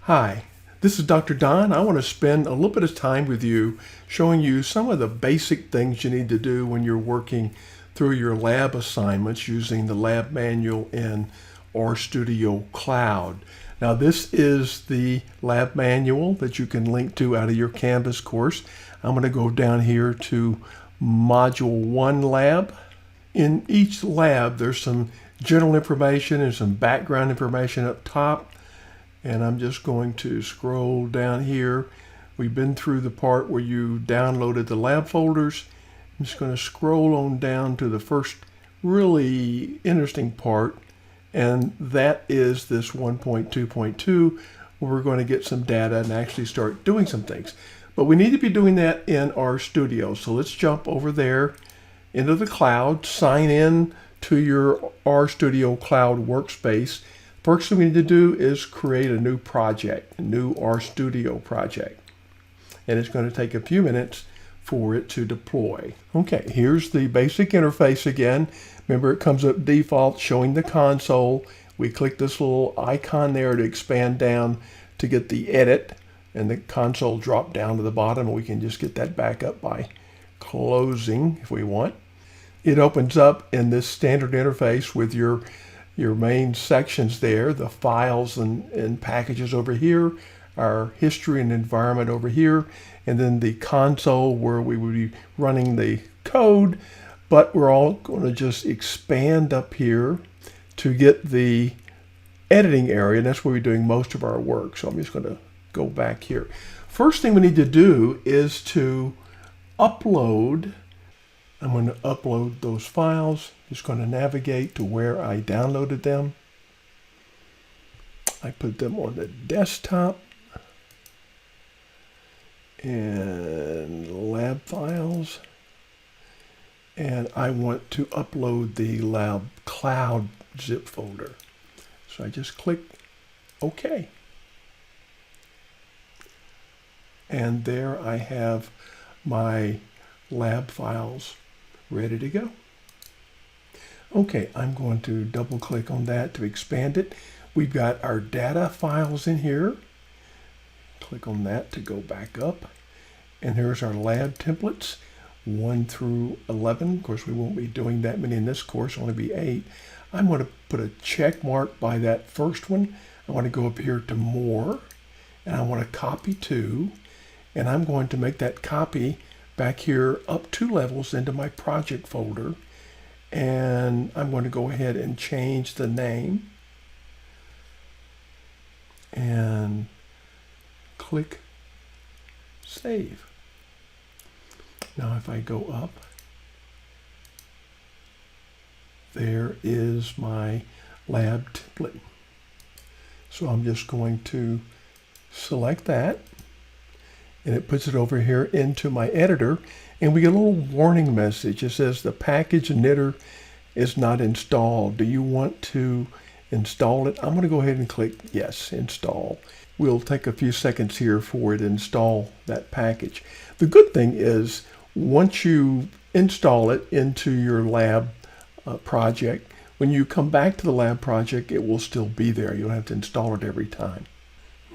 Hi, this is Dr. Don. I want to spend a little bit of time with you showing you some of the basic things you need to do when you're working through your lab assignments using the lab manual in RStudio Cloud. Now this is the lab manual that you can link to out of your Canvas course. I'm going to go down here to Module 1 Lab. In each lab there's some general information and some background information up top. And I'm just going to scroll down here. We've been through the part where you downloaded the lab folders. I'm just going to scroll on down to the first really interesting part, and that is this 1.2.2, where we're going to get some data and actually start doing some things. But we need to be doing that in RStudio. So let's jump over there into the cloud, sign in to your RStudio Cloud workspace. First thing we need to do is create a new project, a new RStudio project. And it's going to take a few minutes for it to deploy. Okay, here's the basic interface again. Remember, it comes up default showing the console. We click this little icon there to expand down to get the edit, and the console drop down to the bottom. We can just get that back up by closing if we want. It opens up in this standard interface with your main sections there, the files and packages over here, our history and environment over here, and then the console where we would be running the code. But we're all going to just expand up here to get the editing area, and that's where we're doing most of our work. So I'm just going to go back here. First thing we need to do is to upload. I'm going to upload those files. Just going to navigate to where I downloaded them. I put them on the desktop and lab files. And I want to upload the lab cloud zip folder. So I just click OK. And there I have my lab files ready to go. Okay, I'm going to double click on that to expand it. We've got our data files in here. Click on that to go back up. And here's our lab templates, 1 through 11. Of course, we won't be doing that many in this course, only be 8. I'm going to put a check mark by that first one. I want to go up here to more, and I want to copy to, and I'm going to make that copy back here up 2 levels into my project folder. And I'm going to go ahead and change the name and click save. Now if I go up, there is my lab template. So I'm just going to select that, and it puts it over here into my editor, and we get a little warning message. It says the package knitter is not installed. Do you want to install it? I'm going to go ahead and click yes, install. We'll take a few seconds here for it to install that package. The good thing is once you install it into your lab project, when you come back to the lab project, it will still be there. You don't have to install it every time.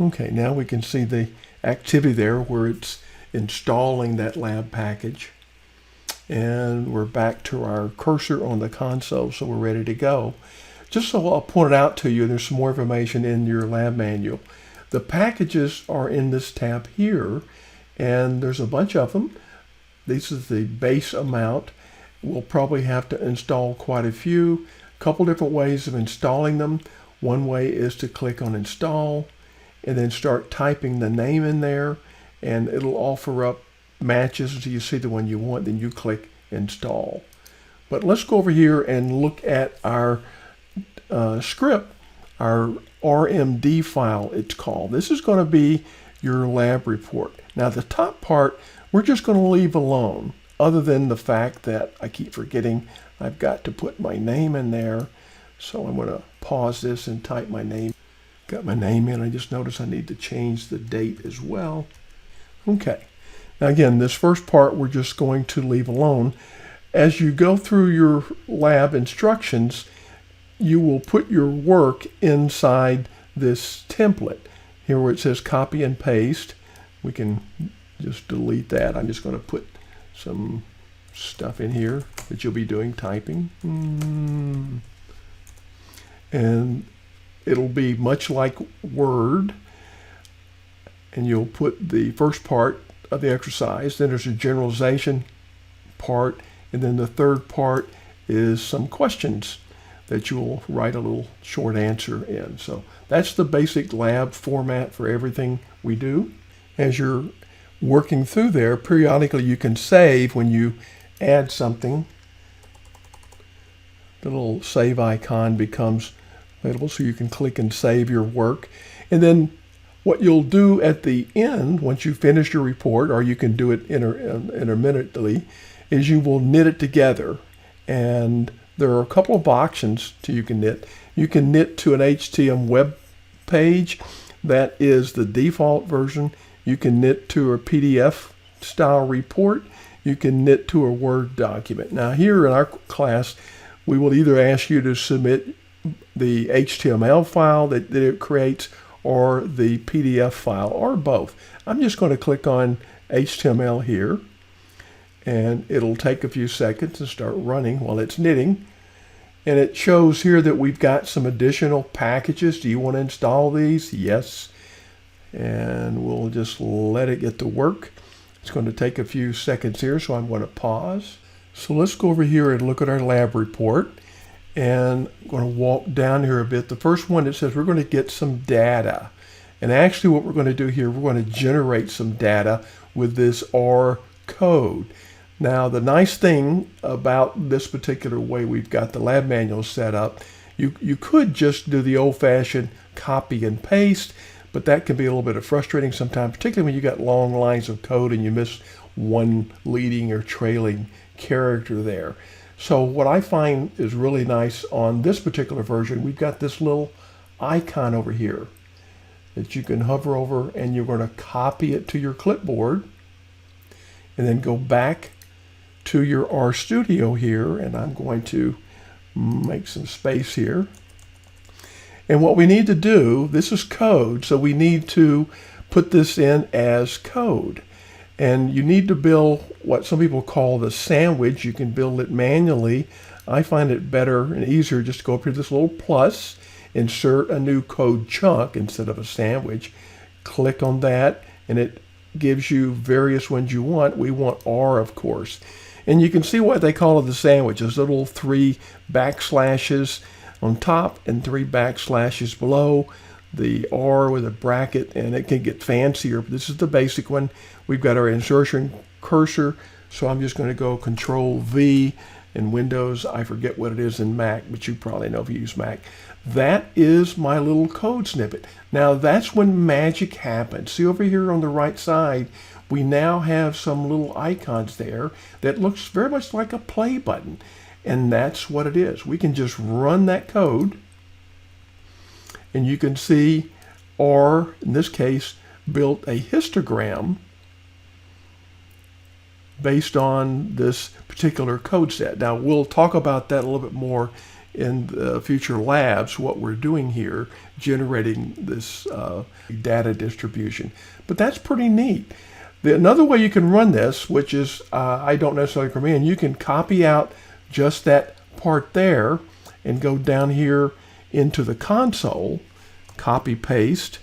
Okay, now we can see the activity there where it's installing that lab package, and we're back to our cursor on the console, so we're ready to go. Just so I'll point it out to you, there's some more information in your lab manual. The packages are in this tab here, and there's a bunch of them. This is the base amount. We'll probably have to install quite a few. A couple different ways of installing them. One way is to click on install and then start typing the name in there, and it'll offer up matches until you see the one you want. Then you click install. But let's go over here and look at our script, our RMD file it's called. This is going to be your lab report. Now the top part we're just going to leave alone, other than the fact that I keep forgetting I've got to put my name in there. So I'm going to pause this and type my name. Got my name in. I just noticed I need to change the date as well. Okay. Now again, this first part we're just going to leave alone. As you go through your lab instructions, you will put your work inside this template. Here where it says copy and paste, we can just delete that. I'm just going to put some stuff in here that you'll be doing typing. And it'll be much like Word. And you'll put the first part of the exercise, then there's a generalization part, and then the third part is some questions that you'll write a little short answer in. So that's the basic lab format for everything we do. As you're working through there, periodically you can save when you add something. The little save icon becomes available, so you can click and save your work. And then what you'll do at the end, once you finish your report, or you can do it intermittently, is you will knit it together. And there are a couple of options you can knit. You can knit to an HTML web page. That is the default version. You can knit to a PDF style report. You can knit to a Word document. Now here in our class, we will either ask you to submit the HTML file that it creates, or the PDF file, or both. I'm just going to click on HTML here, and it'll take a few seconds to start running while it's knitting. And it shows here that we've got some additional packages. Do you want to install these? Yes. And we'll just let it get to work. It's going to take a few seconds here, so I'm going to pause. So let's go over here and look at our lab report. And I'm going to walk down here a bit. The first one, it says we're going to get some data. And actually what we're going to do here, we're going to generate some data with this R code. Now the nice thing about this particular way we've got the lab manual set up, you could just do the old-fashioned copy and paste, but that can be a little bit frustrating sometimes, particularly when you got long lines of code and you miss one leading or trailing character there. So what I find is really nice on this particular version, we've got this little icon over here that you can hover over, and you're going to copy it to your clipboard and then go back to your RStudio here, and I'm going to make some space here. And what we need to do, this is code, so we need to put this in as code. And you need to build what some people call the sandwich. You can build it manually. I find it better and easier just to go up here to this little plus, insert a new code chunk instead of a sandwich. Click on that, and it gives you various ones you want. We want R, of course. And you can see what they call it the sandwich. There's little 3 backslashes on top and 3 backslashes below. The R with a bracket, and it can get fancier. This is the basic one. We've got our insertion cursor, so I'm just going to go Control V in Windows. I forget what it is in Mac, but you probably know if you use Mac. That is my little code snippet. Now that's when magic happens. See over here on the right side, we now have some little icons there that looks very much like a play button, and that's what it is. We can just run that code, and you can see R, in this case, built a histogram based on this particular code set. Now we'll talk about that a little bit more in the future labs, what we're doing here, generating this data distribution. But that's pretty neat. Another way you can run this, which is I don't necessarily recommend, you can copy out just that part there and go down here into the console, copy paste,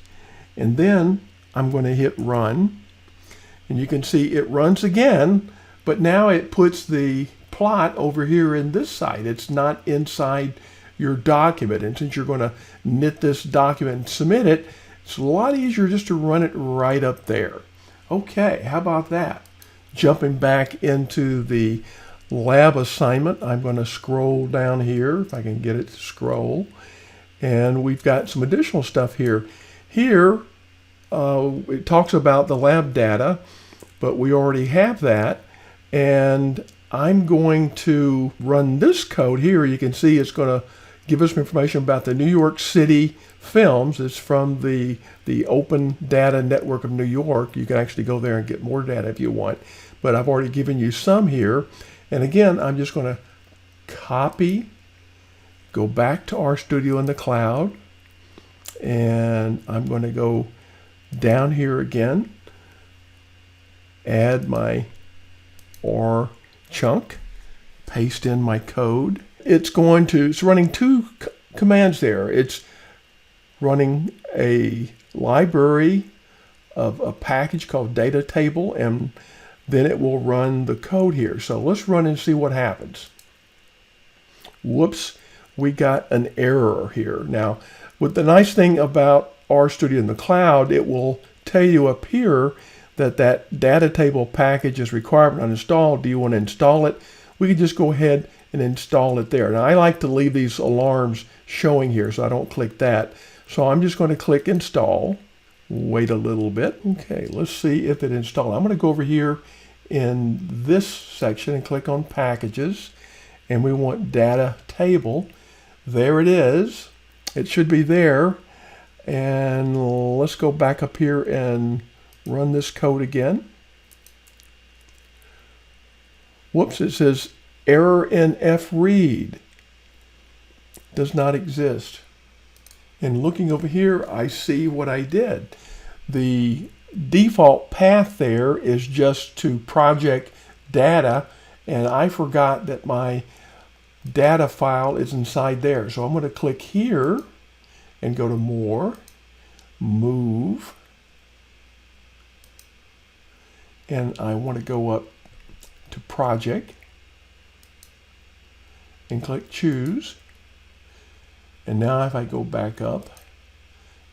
and then I'm going to hit run, and you can see it runs again, but now it puts the plot over here in this side. It's not inside your document, and since you're going to knit this document and submit it, it's a lot easier just to run it right up there. Okay, how about that? Jumping back into the lab assignment, I'm going to scroll down here, if I can get it to scroll. And we've got some additional stuff here. Here, it talks about the lab data, but we already have that. And I'm going to run this code here. You can see it's going to give us information about the New York City films. It's from the Open Data Network of New York. You can actually go there and get more data if you want. But I've already given you some here. And again, I'm just going to copy, go back to RStudio in the cloud, and I'm going to go down here again, add my R chunk, paste in my code. It's running two commands there. It's running a library of a package called data table, and then it will run the code here. So let's run and see what happens. Whoops, we got an error here. Now, with the nice thing about RStudio in the cloud, it will tell you up here that that data table package is required but uninstalled. Do you want to install it? We can just go ahead and install it there. Now, I like to leave these alarms showing here, so I don't click that. So I'm just going to click install. Wait a little bit. Okay, let's see if it installed. I'm going to go over here in this section and click on packages, and we want data table. There it is. It should be there. And let's go back up here and run this code again. Whoops, it says error in fread. Does not exist. And looking over here, I see what I did. The default path there is just to project data, and I forgot that my data file is inside there. So I'm going to click here and go to more, move, and I want to go up to project and click choose. And now if I go back up,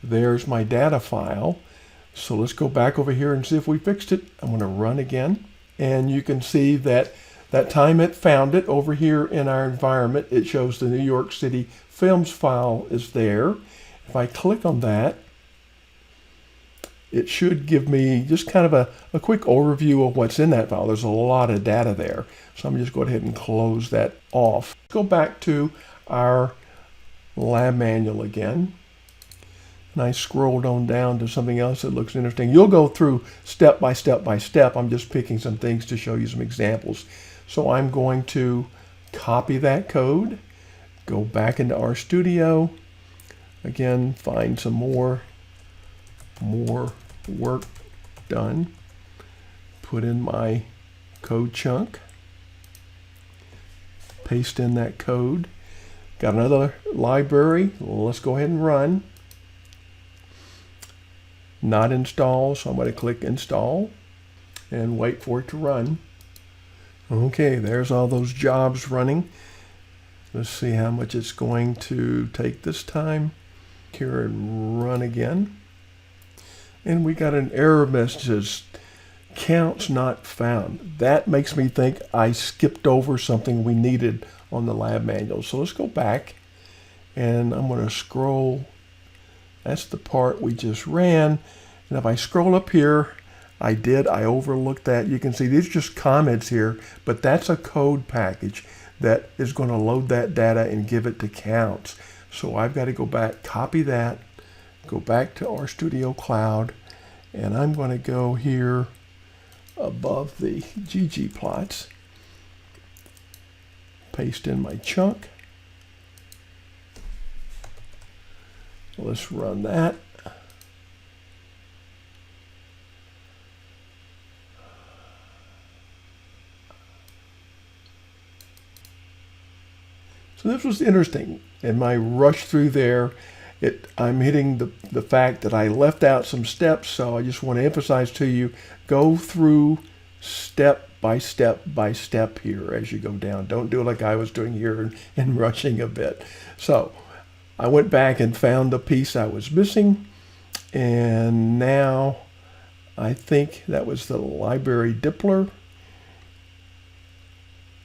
there's my data file. So let's go back over here and see if we fixed it. I'm going to run again. And you can see that that time it found it over here in our environment, it shows the New York City films file is there. If I click on that, it should give me just kind of a quick overview of what's in that file. There's a lot of data there. So I'm just going to go ahead and close that off. Go back to our lab manual again. And I scrolled on down to something else that looks interesting. You'll go through step by step by step. I'm just picking some things to show you some examples. So I'm going to copy that code, go back into RStudio, again, find some more work done, put in my code chunk, paste in that code. Got another library. Well, let's go ahead and run. Not install, so I'm going to click install and wait for it to run. Okay, there's all those jobs running. Let's see how much it's going to take this time. Here and run again. And we got an error message, counts not found. That makes me think I skipped over something we needed on the lab manual. So let's go back and I'm going to scroll. That's the part we just ran. And if I scroll up here, I overlooked that. You can see these are just comments here, but that's a code package that is going to load that data and give it to counts. So I've got to go back, copy that, go back to RStudio Cloud, and I'm going to go here above the ggplots, paste in my chunk. Let's run that. So this was interesting. In my rush through there, I'm hitting the fact that I left out some steps, so I just want to emphasize to you, go through step by step by step here as you go down. Don't do it like I was doing here and rushing a bit. So I went back and found the piece I was missing, and now I think that was the library dippler,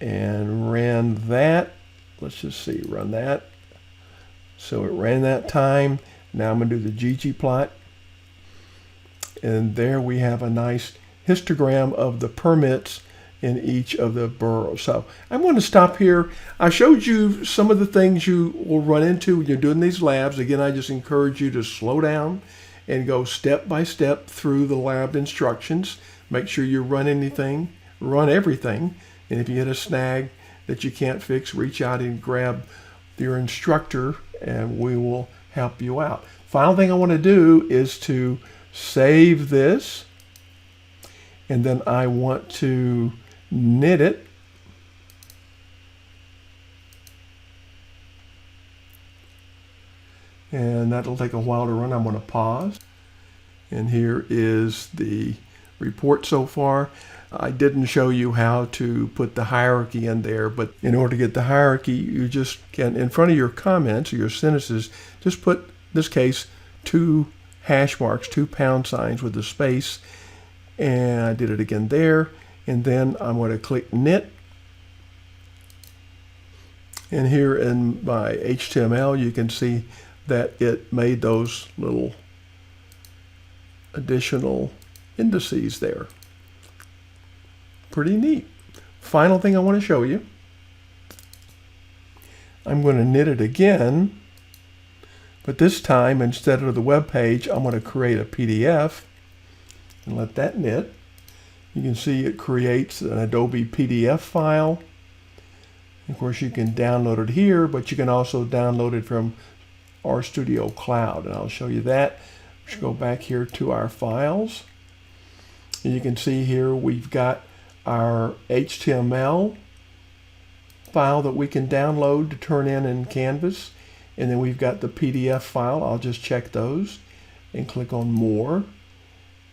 and ran that. Let's just see, run that. So it ran that time. Now I'm going to do the ggplot. And there we have a nice histogram of the permits in each of the boroughs. So I'm going to stop here. I showed you some of the things you will run into when you're doing these labs. Again, I just encourage you to slow down and go step by step through the lab instructions. Make sure you run everything. And if you hit a snag that you can't fix, reach out and grab your instructor and we will help you out. Final thing I want to do is to save this, and then I want to knit it. And that'll take a while to run. I'm going to pause. And here is the report so far. I didn't show you how to put the hierarchy in there, but in order to get the hierarchy, you just can, in front of your comments or your sentences, just put, in this case, 2 hash marks, 2 pound signs with a space. And I did it again there. And then I'm going to click knit. And here in my HTML, you can see that it made those little additional indices there. Pretty neat. Final thing I want to show you. I'm going to knit it again, but this time instead of the web page, I'm going to create a PDF and let that knit. You can see it creates an Adobe PDF file. Of course, you can download it here, but you can also download it from RStudio Cloud, and I'll show you that. We should go back here to our files. And you can see here we've got our HTML file that we can download to turn in Canvas. And then we've got the PDF file. I'll just check those and click on More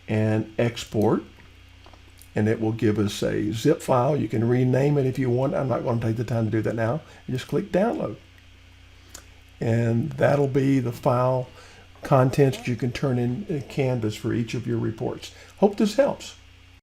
and Export. And it will give us a zip file. You can rename it if you want. I'm not going to take the time to do that now. You just click Download. And that'll be the file contents you can turn in Canvas for each of your reports. Hope this helps.